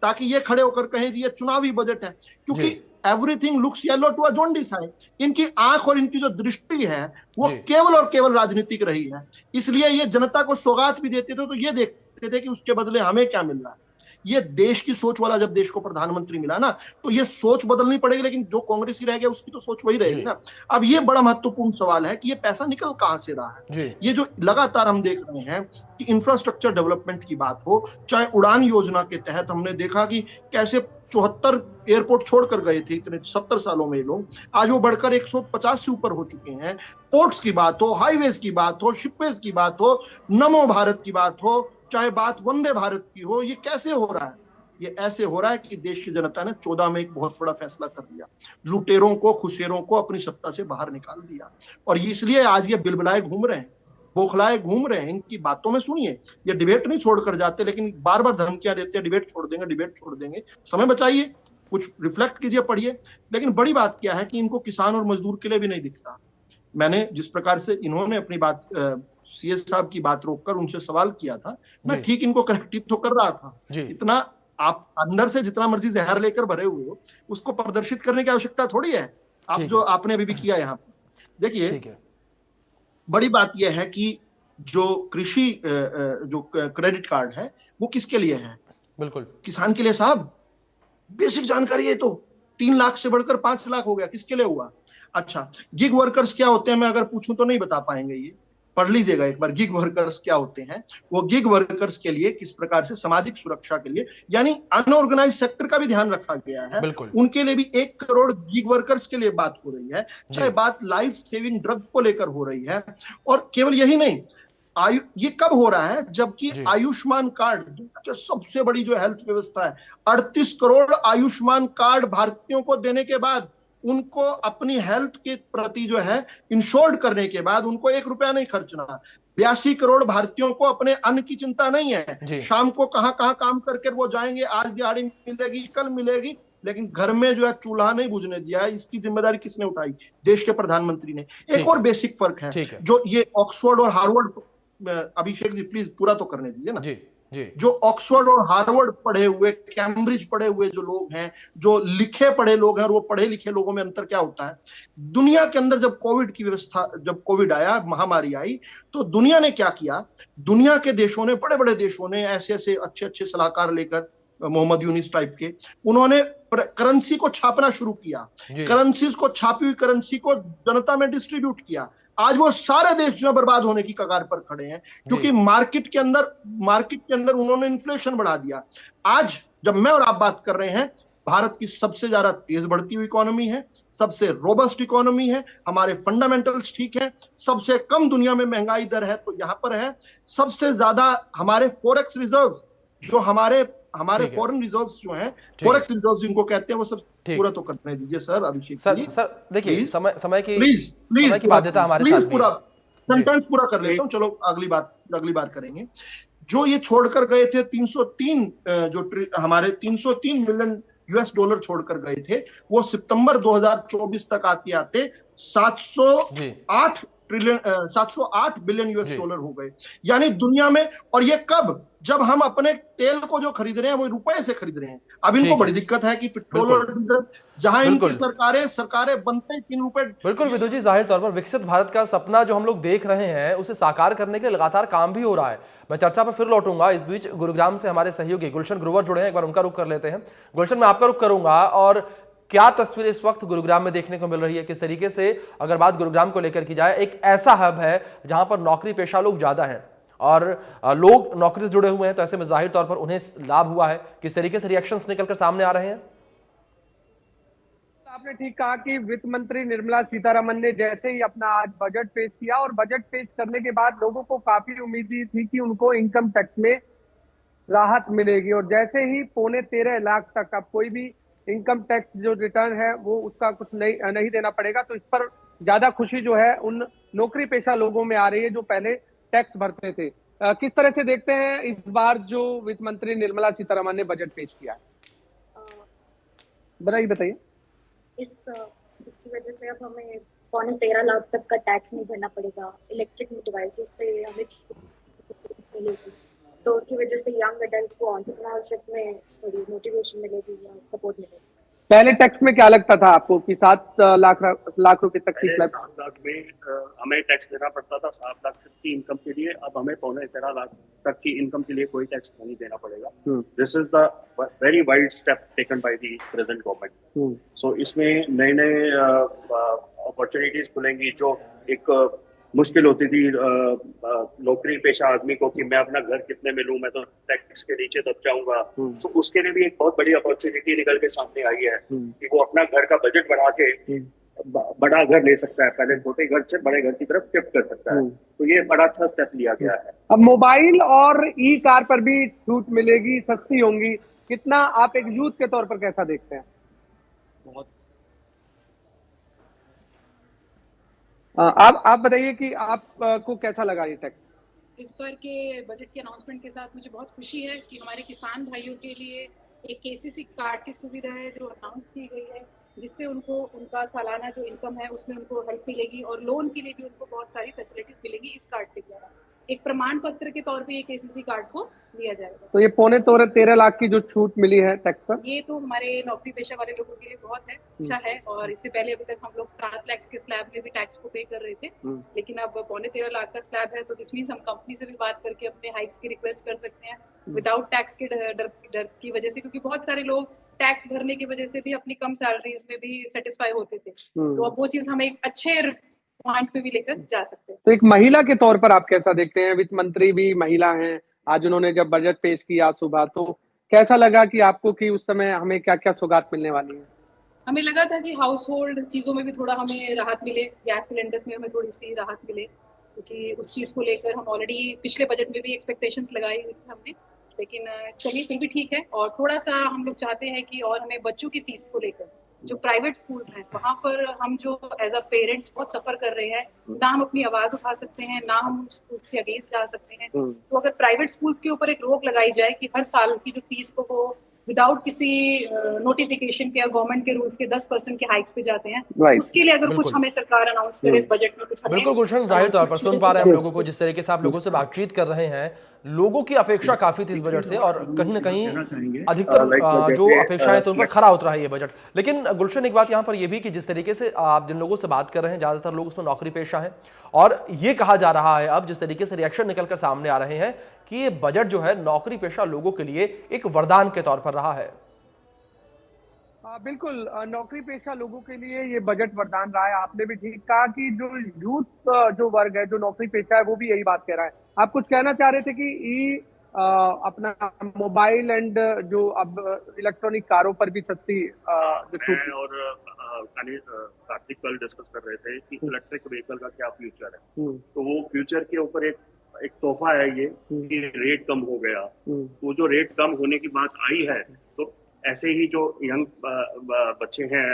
ताकि ये खड़े होकर कहें जी ये चुनावी बजट है। क्योंकि everything looks yellow to a jaundice eye. इनकी आंख और इनकी जो दृष्टि है वो केवल और केवल राजनीतिक रही है। इसलिए ये जनता को सौगात भी देते थे तो ये देखते थे कि उसके बदले हमें क्या मिल रहा है। ये देश की सोच वाला जब देश को प्रधानमंत्री मिला ना, तो ये सोच बदलनी पड़ेगी, लेकिन जो कांग्रेस ही रह गया उसकी तो सोच वही रहेगी ना। अब ये बड़ा महत्वपूर्ण सवाल है कि ये पैसा निकल कहां से रहा है। ये जो लगातार हम देख रहे हैं कि इंफ्रास्ट्रक्चर डेवलपमेंट की बात हो, चाहे उड़ान योजना के तहत हमने देखा कि कैसे 74 एयरपोर्ट छोड़कर गए थे इतने 70 सालों में लोग, आज वो बढ़कर 150 से ऊपर हो चुके हैं। पोर्ट्स की बात हो, हाईवेज की बात हो, शिपवेज की बात हो, नमो भारत की बात हो, चाहे बात वंदे भारत की हो, ये कैसे हो रहा है? ये ऐसे हो रहा है कि देश की जनता ने 14 में एक बहुत बड़ा फैसला कर लिया, लुटेरों को, खुशेरों को अपनी सत्ता से बाहर निकाल दिया। और इसलिए आज ये बिलबिलाए घूम रहे हैं, बौखलाए घूम रहे हैं। इनकी बातों में सुनिए, ये डिबेट नहीं छोड़कर जाते, लेकिन बार बार धमकियां देते हैं, डिबेट छोड़ देंगे, डिबेट छोड़ देंगे। समय बचाइए, कुछ रिफ्लेक्ट कीजिए, पढ़िए। लेकिन बड़ी बात क्या है कि इनको किसान और मजदूर के लिए भी नहीं दिखता। मैंने जिस प्रकार से इन्होंने अपनी बात सीएस साहब की बात रोककर उनसे सवाल किया था, मैं ठीक इनको करेक्टिव तो कर रहा था। इतना आप अंदर से जितना मर्जी जहर लेकर भरे हुए हो, उसको प्रदर्शित करने की आवश्यकता थोड़ी है। आप जो आपने अभी भी किया यहाँ पर, देखिए बड़ी बात यह है कि जो कृषि जो क्रेडिट कार्ड है वो किसके लिए है? बिल्कुल किसान के लिए साहब। बेसिक जानकारी है, तो 3 लाख से बढ़कर 5 लाख हो गया, किसके लिए हुआ? अच्छा, गिग वर्कर्स क्या होते हैं मैं अगर पूछूं तो नहीं बता पाएंगे, ये पढ़ लीजिएगा एक बार, गिग वर्कर्स क्या होते हैं। वो गिग वर्कर्स के लिए किस प्रकार से सामाजिक सुरक्षा के लिए, यानी अनऑर्गेनाइज सेक्टर का भी ध्यान रखा गया है, उनके लिए भी 1 करोड़ गिग वर्कर्स के लिए बात हो रही है। चाहे बात लाइफ सेविंग ड्रग्स को लेकर हो रही है, और केवल यही नहीं, ये कब हो रहा है जबकि आयुष्मान कार्ड दुनिया की सबसे बड़ी जो हेल्थ व्यवस्था है, 38 करोड़ आयुष्मान कार्ड भारतीयों को देने के बाद, उनको अपनी हेल्थ के प्रति जो है इंश्योर्ड करने के बाद उनको 1 रुपया नहीं खर्चना। 82 करोड़ भारतीयों को अपने अन्न की चिंता नहीं है। शाम को कहां काम करके वो जाएंगे, आज दिहाड़ी मिलेगी, कल मिलेगी, लेकिन घर में जो है चूल्हा नहीं बुझने दिया है। इसकी जिम्मेदारी किसने उठाई? देश के प्रधानमंत्री ने। एक और बेसिक फर्क है, जो ये ऑक्सफोर्ड और हार्वर्ड, अभिषेक जी प्लीज पूरा तो करने दीजिए ना। जो ऑक्सफोर्ड और हार्वर्ड पढ़े हुए, कैम्ब्रिज पढ़े हुए जो लोग हैं, जो लिखे पढ़े लोग हैं, और वो पढ़े लिखे लोगों में अंतर क्या होता है? दुनिया के अंदर जब कोविड की व्यवस्था, जब कोविड आया, महामारी आई, तो दुनिया ने क्या किया? दुनिया के देशों ने, बड़े बड़े देशों ने ऐसे ऐसे अच्छे अच्छे सलाहकार लेकर, मोहम्मद यूनिस टाइप के, उन्होंने करेंसी को छापना शुरू किया। करेंसी को, छापी हुई करेंसी को जनता में डिस्ट्रीब्यूट किया। आज वो सारे देश जो है बर्बाद होने की कगार पर खड़े हैं, क्योंकि मार्केट के अंदर उन्होंने इन्फ्लेशन बढ़ा दिया। आज जब मैं और आप बात कर रहे हैं, भारत की सबसे ज्यादा तेज बढ़ती हुई इकोनॉमी है, सबसे रोबस्ट इकोनॉमी है, हमारे फंडामेंटल्स ठीक है, सबसे कम दुनिया में महंगाई दर है तो यहाँ पर है, सबसे ज्यादा हमारे फॉरेक्स रिजर्व जो हमारे फॉरेन रिजर्व्स जो हैं, फॉरेक्स रिजर्व्स जिनको कहते हैं, वो सब पूरा तो करने दीजिए सर अभिषेक जी। सर देखिए समय की बात बाध्यता हमारे साथ पूरा सेंटेंस पूरा कर लेता हूँ, चलो अगली बार करेंगे। जो ये छोड़कर गए थे 303 हमारे 303 मिलियन यूएस डॉलर छोड़कर गए थे, वो सितंबर 2024 तक आते 708 बिलियन यूएस डॉलर हो गए, यानी दुनिया में। और ये कब? जब हम अपने तेल को जो खरीद रहे हैं वो रुपए से खरीद रहे हैं। अब इनको बड़ी दिक्कत है कि पेट्रोल और डीजल, जहां इनकी सरकारें बनते ही 3 रुपए। बिल्कुल विदु जी, जाहिर तौर पर विकसित भारत का सपना जो हम लोग देख रहे हैं उसे साकार करने के लिए लगातार काम भी हो रहा है। मैं चर्चा पर फिर लौटूंगा। इस बीच गुरुग्राम से हमारे सहयोगी गुलशन ग्रोवर जुड़े हैं, एक बार उनका रुख कर लेते हैं। गुलशन, मैं आपका रुख करूंगा, और क्या तस्वीर इस वक्त गुरुग्राम में देखने को मिल रही है? किस तरीके से, अगर बात गुरुग्राम को लेकर की जाए, एक ऐसा हब है जहां पर नौकरी पेशा लोग ज्यादा हैं और लोग नौकरी से जुड़े हुए हैं, तो ऐसे में जाहिर तौर पर उन्हें लाभ हुआ है। किस तरीके से रिएक्शंस निकलकर सामने आ रहे हैं? आपने ठीक कहा कि वित्त मंत्री निर्मला सीतारमण ने जैसे ही अपना आज बजट पेश किया, और बजट पेश करने के बाद लोगों को काफी उम्मीद थी कि उनको इनकम टैक्स में राहत मिलेगी, और जैसे ही 13.25 लाख तक अब कोई भी इनकम टैक्स जो रिटर्न है वो उसका कुछ नहीं देना पड़ेगा, तो इस पर ज्यादा खुशी जो है उन नौकरी पेशा लोगों में आ रही है जो पहले टैक्स भरते थे। किस तरह से देखते हैं इस बार जो वित्त मंत्री निर्मला सीतारमण ने बजट पेश किया? बताइए। इसकी वजह से अब हमें 13.25 लाख तक का टैक्स नहीं भरना पड़ेगा, इलेक्ट्रिक डिवाइसेस पे हमें मिलेगी, तो उसकी वजह से यंग एडल्ट्स को एंटरप्रेन्योरशिप में थोड़ी मोटिवेशन मिलेगी या सपोर्ट मिलेगी। पहले टैक्स में क्या लगता था आपको कि 7 लाख रुपए तक की 7 लाख में हमें टैक्स देना पड़ता था 7 लाख तक की इनकम के लिए। अब हमें 13.25 लाख तक की इनकम के लिए कोई टैक्स नहीं देना पड़ेगा। This is the very wide step taken by the present government. So इसमें नए अपॉर्चुनिटीज खुलेंगी। जो एक मुश्किल होती थी नौकरी पेशा आदमी को कि मैं अपना घर कितने में लूं, मैं तो टैक्स के नीचे दब जाऊंगा, तो उसके लिए भी एक बहुत बड़ी अपॉर्चुनिटी निकल के सामने आई है कि वो अपना घर का बजट बढ़ा के बड़ा घर ले सकता है, पहले छोटे घर से बड़े घर की तरफ शिफ्ट कर सकता है। तो ये बड़ा अच्छा स्टेप लिया गया है। अब मोबाइल और ई कार पर भी छूट मिलेगी, सस्ती होंगी, कितना आप एक यूथ के तौर पर कैसा देखते हैं? बहुत। आप बताइए कि आपको कैसा लगा ये टैक्स? इस बार के बजट के अनाउंसमेंट के साथ मुझे बहुत खुशी है कि हमारे किसान भाइयों के लिए एक केसीसी कार्ड की सुविधा है जो अनाउंस की गई है, जिससे उनको उनका सालाना जो इनकम है उसमें उनको हेल्प मिलेगी, और लोन के लिए भी उनको बहुत सारी फैसिलिटीज मिलेगी इस कार्ड के द्वारा। एक प्रमाण पत्र के तौर पे ये केसीसी कार्ड को दिया जाएगा। तो ये 13.25 लाख की जो छूट मिली है टैक्स पर, ये तो हमारे नौकरी पेशा वाले लोगों के लिए बहुत है, अच्छा है। और इससे पहले अभी तक हम लोग 7 लाख के स्लैब में भी टैक्स को पे कर रहे थे, लेकिन अब 13.25 लाख का स्लैब है, तो दिस मीन्स हम कंपनी से भी बात करके अपने हाइक्स की रिक्वेस्ट कर सकते हैं विदाउट टैक्स के डर की वजह से, क्योंकि बहुत सारे लोग टैक्स भरने की वजह से भी अपनी कम सैलरीज में भी सेटिस्फाई होते थे। तो अब वो चीज हमें एक अच्छे पॉइंट पे भी लेकर जा सकते हैं। तो एक महिला के तौर पर आप कैसा देखते हैं? वित्त मंत्री भी महिला हैं, आज उन्होंने जब बजट पेश किया सुबह, तो कैसा लगा कि आपको कि उस समय हमें क्या क्या सौगात मिलने वाली है? हमें लगा था कि हाउस होल्ड चीजों में भी थोड़ा हमें राहत मिले, गैस सिलेंडर्स में हमें थोड़ी सी राहत मिले, क्योंकि उस चीज को लेकर हम ऑलरेडी पिछले बजट में भी एक्सपेक्टेशंस लगाई हुई थी हमने, लेकिन चलिए फिर भी ठीक है। और थोड़ा सा हम लोग चाहते हैं कि और हमें बच्चों की फीस को लेकर, जो प्राइवेट स्कूल्स हैं वहाँ पर हम जो एज अ पेरेंट्स बहुत सफर कर रहे हैं, ना हम अपनी आवाज उठा सकते हैं, ना हम स्कूल्स के अगेंस्ट जा सकते हैं। तो अगर प्राइवेट स्कूल्स के ऊपर एक रोक लगाई जाए कि हर साल की जो फीस को वो विदाउट किसी नोटिफिकेशन के या गवर्नमेंट के रूल्स के 10% के हाइक्स पे जाते हैं, उसके लिए अगर कुछ हमें सरकार अनाउंस करे इस बजट में, कुछ बिल्कुल गुलशन, जाहिर तौर पर सुन पा रहे हैं हम लोगों को, जिस तरीके से आप लोगों से बातचीत कर रहे हैं, लोगों की अपेक्षा काफी थी इस बजट से, और कहीं ना कहीं अधिकतर जो अपेक्षाएं थी उन पर खरा उतरा है ये बजट। लेकिन गुलशन, एक बात यहाँ पर यह भी कि जिस तरीके से आप जिन लोगों से बात कर रहे हैं, ज्यादातर लोग उसमें नौकरी पेशा हैं, और ये कहा जा रहा है अब जिस तरीके से रिएक्शन निकलकर सामने आ रहे हैं कि ये बजट जो है नौकरी पेशा लोगों के लिए एक वरदान के तौर पर रहा है। बिल्कुल, नौकरी पेशा लोगों के लिए ये बजट वरदान रहा है। आपने भी ठीक कहा कि जो यूथ जो वर्ग है, जो नौकरी पेशा है, वो भी यही बात कह रहा है। आप कुछ कहना चाह रहे थे कि अपना मोबाइल एंड जो अब इलेक्ट्रॉनिक कारों पर भी सस्ती जो छूट और कार्तिक कल डिस्कस कर रहे थे कि इलेक्ट्रिक व्हीकल का क्या फ्यूचर है। तो वो फ्यूचर के ऊपर एक तोहफा है ये कि रेट कम हो गया। वो जो रेट कम होने की बात आई है, तो ऐसे ही जो यंग बच्चे हैं,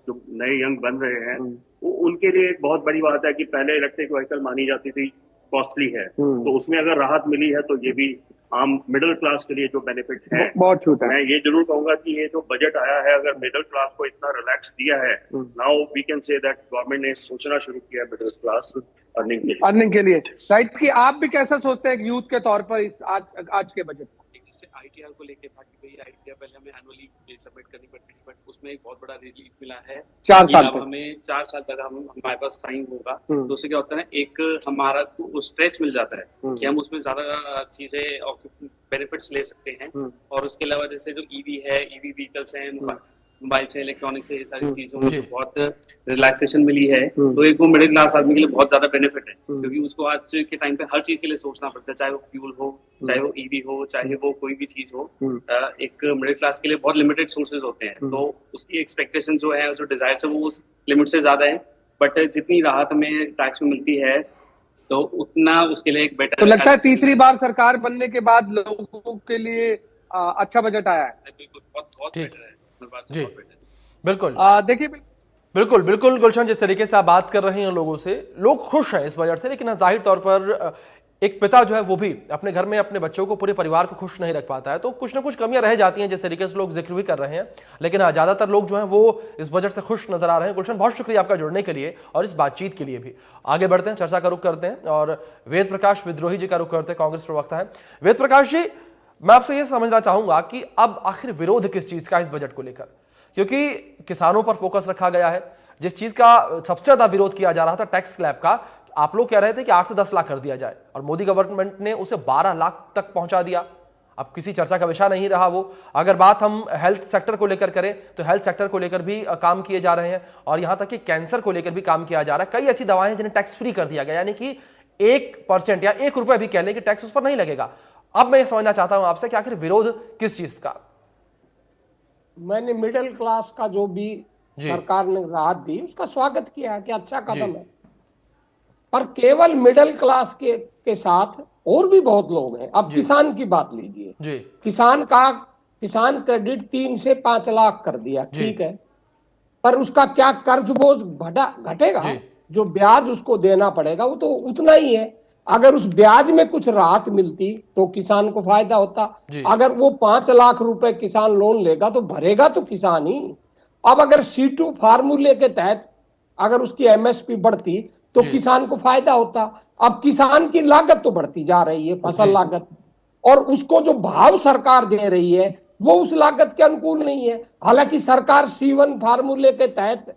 जो नए यंग बन रहे हैं, वो उनके लिए एक बहुत बड़ी बात है कि पहले इलेक्ट्रिक व्हीकल मानी जाती थी कॉस्टली है, तो उसमें अगर राहत मिली है तो ये भी आम मिडिल क्लास के लिए जो बेनिफिट है, बहुत छूट है। मैं ये जरूर कहूंगा कि ये जो बजट आया है, अगर मिडिल क्लास को इतना रिलैक्स दिया है, now we can say that government ने सोचना शुरू किया है मिडिल क्लास अर्निंग के लिए। राइट, कि आप भी कैसा सोचते हैं यूथ के तौर पर इस आज के बजट में? जैसे ITR को लेके बाकी गई ITR पहले हमें एनुअली सबमिट करनी पड़ती थी, बट उसमें एक बहुत बड़ा रिलीफ मिला है। 4 साल अब हमें 4 साल तक हमारे पास टाइम होगा, तो उससे क्या होता है, एक हमारा स्ट्रेच मिल जाता है कि हम उसमें ज्यादा चीजें बेनिफिट्स ले सकते हैं। और उसके अलावा जैसे जो EV है, EV व्हीकल्स हैं, मोबाइल से, इलेक्ट्रॉनिक से, ये सारी चीजों में बहुत रिलैक्सेशन मिली है। तो एक वो मिडिल क्लास आदमी के लिए बहुत ज्यादा बेनिफिट है, क्योंकि उसको आज के टाइम पे हर चीज के लिए सोचना पड़ता है, चाहे वो फ्यूल हो, चाहे वो EV हो, चाहे वो कोई भी चीज हो। एक मिडिल क्लास के लिए बहुत लिमिटेड सोर्सेज होते हैं, तो उसकी एक्सपेक्टेशन जो है, जो डिजायर है, वो उस लिमिट से ज्यादा है। बट जितनी राहत हमें टैक्स में मिलती है, तो उतना उसके लिए एक बेटर। तो लगता है तीसरी बार सरकार बनने के बाद लोगों के लिए अच्छा बजट आया है। बिल्कुल, बहुत बेटर है जी, बिल्कुल। देखिए, बिल्कुल गुलशन, जिस तरीके से आप बात कर रहे हैं लोगों से, लोग खुश हैं इस बजट से, लेकिन जाहिर तौर पर एक पिता जो है वो भी अपने घर में अपने बच्चों को, पूरे परिवार को खुश नहीं रख पाता है, तो कुछ ना कुछ कमियां रह जाती हैं, जिस तरीके से लोग जिक्र भी कर रहे हैं। लेकिन हाँ, ज्यादातर लोग जो हैं वो इस बजट से खुश नजर आ रहे हैं। गुलशन, बहुत शुक्रिया आपका जुड़ने के लिए और इस बातचीत के लिए भी। आगे बढ़ते हैं, चर्चा का रुख करते हैं और वेद प्रकाश विद्रोही जी का रुख करते हैं, कांग्रेस प्रवक्ता है। वेद प्रकाश जी, मैं आपसे ये समझना चाहूंगा कि अब आखिर विरोध किस चीज का इस बजट को लेकर, क्योंकि किसानों पर फोकस रखा गया है। जिस चीज का सबसे ज्यादा विरोध किया जा रहा था, टैक्स स्लैब का, आप लोग कह रहे थे कि 8 से 10 लाख कर दिया जाए, और मोदी गवर्नमेंट ने उसे 12 लाख तक पहुंचा दिया। अब किसी चर्चा का विषय नहीं रहा वो। अगर बात हम हेल्थ सेक्टर को लेकर करें, तो हेल्थ सेक्टर को लेकर भी काम किए जा रहे हैं, और यहां तक कि कैंसर को लेकर भी काम किया जा रहा है। कई ऐसी दवाएं हैं जिन्हें टैक्स फ्री कर दिया गया, यानी कि 1% या 1 रुपया भी कह लें कि टैक्स उस पर नहीं लगेगा। अब मैं ये समझना चाहता हूं आपसे कि आखिर विरोध किस चीज का? मैंने मिडिल क्लास का जो भी सरकार ने राहत दी, उसका स्वागत किया कि अच्छा कदम है, पर केवल मिडिल क्लास के साथ और भी बहुत लोग हैं। अब किसान की बात लीजिए, किसान क्रेडिट 3 से 5 लाख कर दिया, ठीक है, पर उसका क्या कर्ज बोझ घटेगा? जो ब्याज उसको देना पड़ेगा वो तो उतना ही है। अगर उस ब्याज में कुछ राहत मिलती तो किसान को फायदा होता। अगर वो 5 लाख रुपए किसान लोन लेगा तो भरेगा तो किसान ही। अब अगर C2 फार्मूले के तहत अगर उसकी MSP बढ़ती तो किसान को फायदा होता। अब किसान की लागत तो बढ़ती जा रही है, फसल लागत, और उसको जो भाव सरकार दे रही है वो उस लागत के अनुकूल नहीं है। हालांकि सरकार C1 फार्मूले के तहत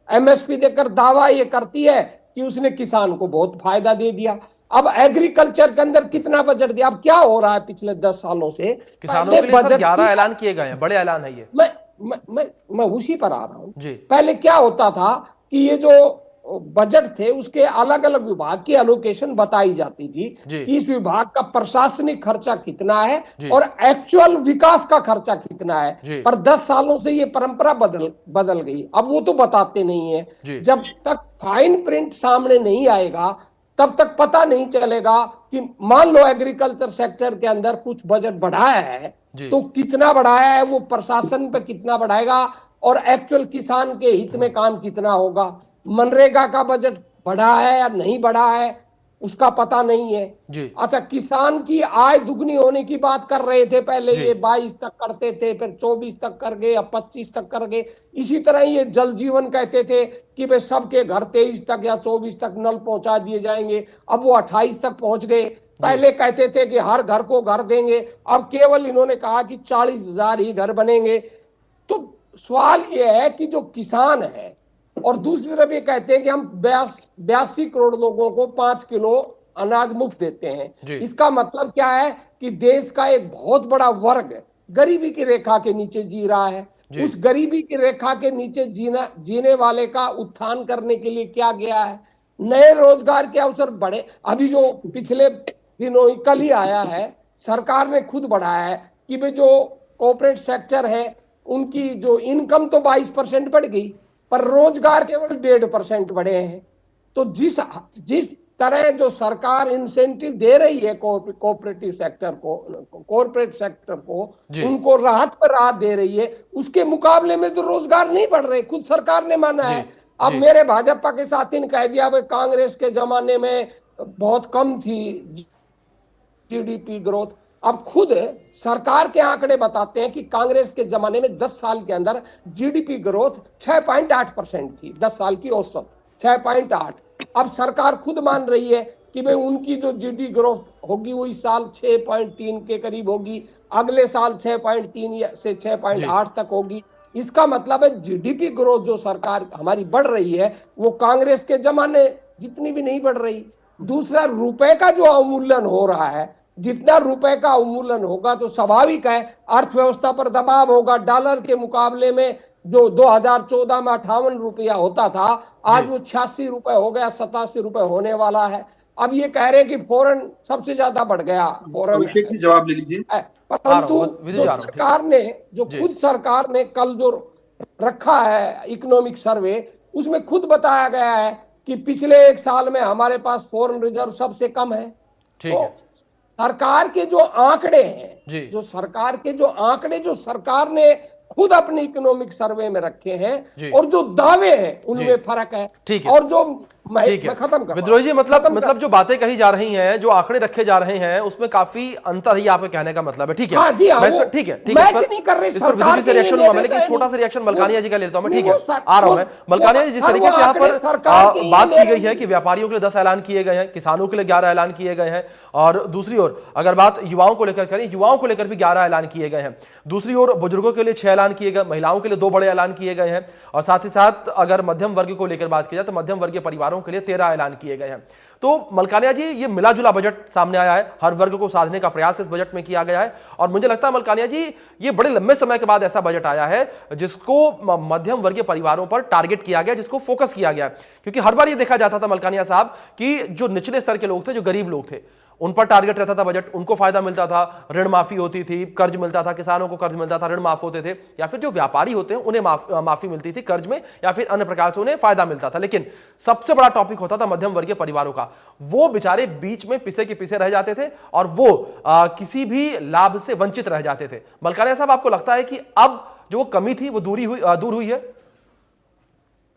MSP देकर दावा ये करती है कि उसने किसान को बहुत फायदा दे दिया। अब एग्रीकल्चर के अंदर कितना बजट दिया? अब क्या हो रहा है पिछले 10 सालों से? किसानों के लिए 11 ऐलान किए गए हैं, बड़े ऐलान है ये। मैं उसी पर आ रहा हूं। पहले क्या होता था कि ये जो बजट थे उसके अलग अलग विभाग की एलोकेशन बताई जाती थी कि इस विभाग का प्रशासनिक खर्चा कितना है और एक्चुअल विकास का खर्चा कितना है। पर 10 सालों से ये परंपरा बदल गई। अब वो तो बताते नहीं है। जब तक फाइन प्रिंट सामने नहीं आएगा तब तक पता नहीं चलेगा कि मान लो एग्रीकल्चर सेक्टर के अंदर कुछ बजट बढ़ाया है तो कितना बढ़ाया है, वो प्रशासन पे कितना बढ़ाएगा और एक्चुअल किसान के हित में काम कितना होगा। मनरेगा का बजट बढ़ा है या नहीं बढ़ा है उसका पता नहीं है। अच्छा, किसान की आय दुगनी होने की बात कर रहे थे पहले, ये 22 तक करते थे, फिर 24 तक कर गए, अब 25 तक कर गए। इसी तरह ये जल जीवन कहते थे कि भाई सबके घर 23 तक या 24 तक नल पहुंचा दिए जाएंगे, अब वो 28 तक पहुंच गए। पहले कहते थे कि हर घर को घर देंगे, अब केवल इन्होंने कहा कि 40,000 ही घर बनेंगे। तो सवाल ये है कि जो किसान है, और दूसरी तरफ ये कहते हैं कि हम 82 करोड़ लोगों को 5 किलो अनाज मुफ्त देते हैं। इसका मतलब क्या है कि देश का एक बहुत बड़ा वर्ग गरीबी की रेखा के नीचे जी रहा है। उस गरीबी की रेखा के नीचे जीने वाले का उत्थान करने के लिए क्या गया है? नए रोजगार के अवसर बढ़े। अभी जो पिछले दिनों कल ही आया है, सरकार ने खुद बढ़ाया है कि भाई जो कॉर्पोरेट सेक्टर है उनकी जो इनकम तो 22% बढ़ गई, पर रोजगार केवल 1.5% बढ़े हैं। तो जिस तरह जो सरकार इंसेंटिव दे रही है कॉर्पोरेट सेक्टर को उनको राहत पर राहत दे रही है, उसके मुकाबले में तो रोजगार नहीं बढ़ रहे, खुद सरकार ने माना है। अब मेरे भाजपा के साथी ने कह दिया भाई कांग्रेस के जमाने में बहुत कम थी जीडीपी ग्रोथ। अब खुद सरकार के आंकड़े बताते हैं कि कांग्रेस के जमाने में 10 साल के अंदर जीडीपी ग्रोथ 6.8% थी, 10 साल की औसत 6.8। अब सरकार खुद मान रही है कि भाई उनकी जो जीडीपी ग्रोथ होगी वो इस साल 6.3 के करीब होगी, अगले साल 6.3 से 6.8 तक होगी। इसका मतलब है जीडीपी ग्रोथ जो सरकार हमारी बढ़ रही है वो कांग्रेस के जमाने जितनी भी नहीं बढ़ रही। दूसरा, रुपए का जो अवमूल्यन हो रहा है, जितना रुपए का अवमूल्यन होगा तो स्वाभाविक है अर्थव्यवस्था पर दबाव होगा। डॉलर के मुकाबले में जो 2014 में 58 रुपया होता था, आज वो 86 रुपए हो गया, 87 रुपए होने वाला है। अब ये कह रहे हैं कि फॉरेन सबसे ज्यादा बढ़ गया, फॉरेन से जवाब ले लीजिए। परंतु सरकार ने जो खुद सरकार ने कल जो रखा है इकोनॉमिक सर्वे, उसमें खुद बताया गया है कि पिछले 1 साल में हमारे पास फॉरेन रिजर्व सबसे कम है। तो सरकार के जो आंकड़े हैं, जो सरकार ने खुद अपने इकोनॉमिक सर्वे में रखे हैं और जो दावे हैं उनमें फर्क है। ठीक है। और जो मैं खत्म कर विद्रोही जी, मतलब जो बातें कही जा रही हैं, जो आंकड़े रखे जा रहे हैं, उसमें काफी अंतर ही आपके कहने का मतलब है। ठीक है, ठीक है, इस पर विद्रोही से रिएक्शन हुआ, लेकिन छोटा सा रिएक्शन मलकानिया जी का लेता हूं मैं। ठीक है, आ रहा हूं मैं। मलकानिया जी, जिस तरीके से यहाँ पर बात की गई है कि व्यापारियों के लिए 10 ऐलान किए गए हैं, किसानों के लिए 11 ऐलान किए गए हैं, और दूसरी ओर अगर बात युवाओं को लेकर करें, युवाओं को लेकर भी 11 ऐलान किए गए हैं। दूसरी ओर बुजुर्गों के लिए 6 ऐलान किए गए, महिलाओं के लिए 2 बड़े ऐलान किए गए हैं, और साथ ही साथ अगर मध्यम वर्ग को लेकर बात की जाए तो मध्यम वर्गीय परिवारों के लिए 13 ऐलान किए गए हैं। तो मलकानिया जी, ये मिला जुला बजट सामने आया है, हर वर्ग को साधने का प्रयास इस बजट में किया गया है, और मुझे लगता है मलकानिया जी ये बड़े लंबे समय के बाद ऐसा बजट आया है जिसको मध्यम वर्गीय परिवारों पर टारगेट किया गया, जिसको फोकस किया गया। क्योंकि हर बार ये देखा जाता था मलकानिया साहब कि जो निचले स्तर के लोग थे, जो गरीब लोग थे, उन पर टारगेट रहता था बजट, उनको फायदा मिलता था, ऋण माफी होती थी, कर्ज मिलता था, किसानों को कर्ज मिलता था, ऋण माफ होते थे, या फिर जो व्यापारी होते हैं उन्हें माफी मिलती थी कर्ज में, या फिर अन्य प्रकार से उन्हें फायदा मिलता था। लेकिन सबसे बड़ा टॉपिक होता था मध्यम वर्गीय परिवारों का। वो बेचारे बीच में पिसे के पिसे रह जाते थे और वो किसी भी लाभ से वंचित रह जाते थे। मलकानिया साहब, आपको लगता है कि अब जो वो कमी थी वो दूर हुई है?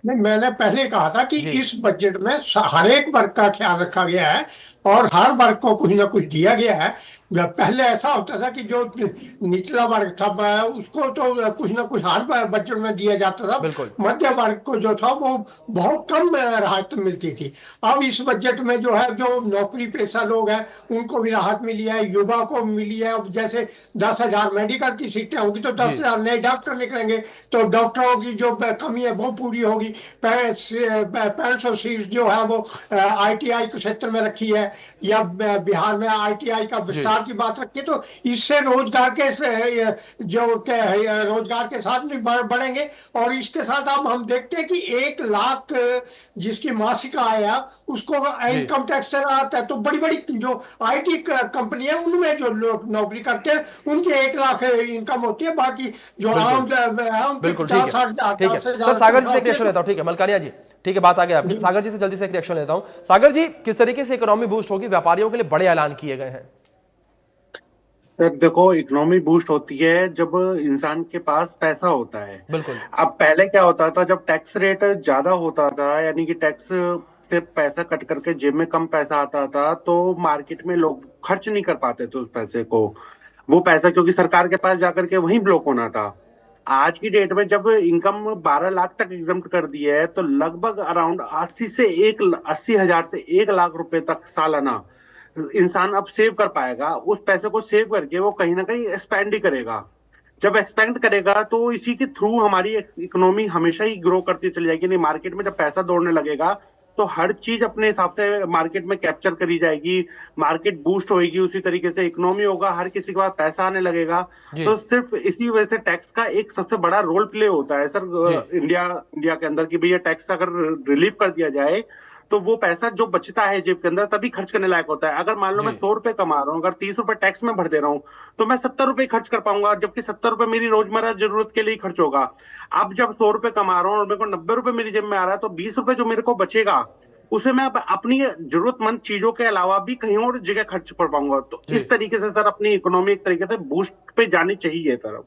नहीं, मैंने पहले कहा था कि इस बजट में हर एक वर्ग का ख्याल रखा गया है और हर वर्ग को कुछ ना कुछ दिया गया है। पहले ऐसा होता था कि जो निचला वर्ग था उसको तो कुछ ना कुछ हर बजट में दिया जाता था, मध्य वर्ग को जो था वो बहुत कम राहत मिलती थी। अब इस बजट में जो है, जो नौकरी पेशा लोग हैं उनको भी राहत मिली है, युवा को मिली है। अब जैसे 10,000 मेडिकल की सीटें होंगी तो 10,000 नए डॉक्टर निकलेंगे, तो डॉक्टरों की जो कमी है वो पूरी होगी। 500 सीट जो है वो आईटीआई के क्षेत्र में रखी है, या बिहार में आईटीआई का विस्तार की बात रखी, तो इससे रोजगार के साथ भी बढ़ेंगे। और इसके साथ अब हम देखते हैं कि 1 लाख जिसकी मासिक आय है उसको इनकम टैक्स से आता है। तो बड़ी बड़ी जो आईटी कंपनी है उनमें जो लोग नौकरी करते हैं उनकी 1 लाख इनकम होती है, बाकी जो आम बिल्कुल ठीक है। सर, सागर जी से एक रिएक्शन लेता हूं। ठीक है मलकानिया जी, ठीक है, बात आ गई आपकी। सागर जी से जल्दी से एक रिएक्शन लेता हूं। सागर जी, किस तरीके से इकोनॉमी बूस्ट होगी? व्यापारियों के लिए बड़े ऐलान किए गए हैं। सर देखो, इकोनॉमी बूस्ट होती है जब इंसान के पास पैसा होता है। बिल्कुल। अब पहले क्या होता था, जब टैक्स रेट ज्यादा होता था, यानी कि टैक्स से पैसा कट करके जेब में कम पैसा आता था, तो मार्केट में लोग खर्च नहीं कर पाते थे उस पैसे को। वो पैसा क्योंकि सरकार के पास जाकर के वहीं ब्लॉक होना था। आज की डेट में जब इनकम 12 लाख तक एग्जम्प्ट कर दी है, तो लगभग अराउंड 80,000 से 1 लाख रुपए तक सालाना इंसान अब सेव कर पाएगा। उस पैसे को सेव करके वो कहीं ना कहीं एक्सपेंड ही करेगा। जब एक्सपेंड करेगा तो इसी के थ्रू हमारी इकोनॉमी हमेशा ही ग्रो करती चली जाएगी। नहीं, मार्केट में जब पैसा दौड़ने लगेगा तो हर चीज अपने हिसाब से मार्केट में कैप्चर करी जाएगी, मार्केट बूस्ट होगी, उसी तरीके से इकोनॉमी होगा, हर किसी के पास पैसा आने लगेगा। तो सिर्फ इसी वजह से टैक्स का एक सबसे बड़ा रोल प्ले होता है सर इंडिया के अंदर, कि भैया टैक्स अगर रिलीफ कर दिया जाए तो वो पैसा जो बचता है जेब के अंदर तभी खर्च करने लायक होता है। अगर मान लो मैं 100 रुपए कमा रहा हूँ, अगर 30 रुपए टैक्स में भर दे रहा हूँ तो मैं 70 रुपए खर्च कर पाऊंगा, जबकि 70 रुपए मेरी रोजमर्रा जरूरत के लिए खर्च होगा। अब जब 100 रुपए कमा रहा हूँ और मेरे को 90 रुपए मेरी जेब में आ रहा है, तो 20 रुपए जो मेरे को बचेगा उसे मैं अपनी जरूरतमंद चीजों के अलावा भी कहीं और जगह खर्च कर पाऊंगा। तो इस तरीके से सर अपनी इकोनॉमी एक तरीके से बूस्ट पे जानी चाहिए सर।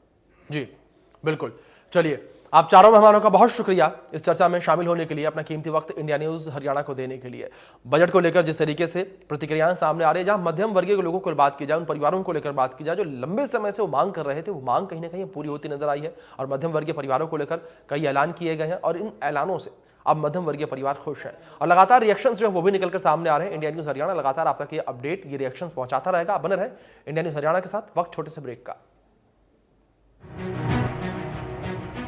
जी बिल्कुल। चलिए, आप चारों मेहमानों का बहुत शुक्रिया इस चर्चा में शामिल होने के लिए, अपना कीमती वक्त इंडिया न्यूज हरियाणा को देने के लिए। बजट को लेकर जिस तरीके से प्रतिक्रियाएं सामने आ रही है, जहां मध्यम वर्गीय के लोगों को बात की जाए, उन परिवारों को लेकर बात की जाए जो लंबे समय से वो मांग कर रहे थे, वो मांग कहीं ना कहीं पूरी होती नजर आई है। और मध्यम वर्गीय परिवारों को लेकर कई ऐलान किए गए हैं और इन ऐलानों से अब मध्यम वर्गीय परिवार खुश है और लगातार रिएक्शंस जो है वो भी निकलकर सामने आ रहे हैं। इंडिया न्यूज हरियाणा लगातार आप तक ये अपडेट, ये रिएक्शंस पहुंचाता रहेगा। आप बने रहे इंडिया न्यूज हरियाणा के साथ। वक्त छोटे से ब्रेक का।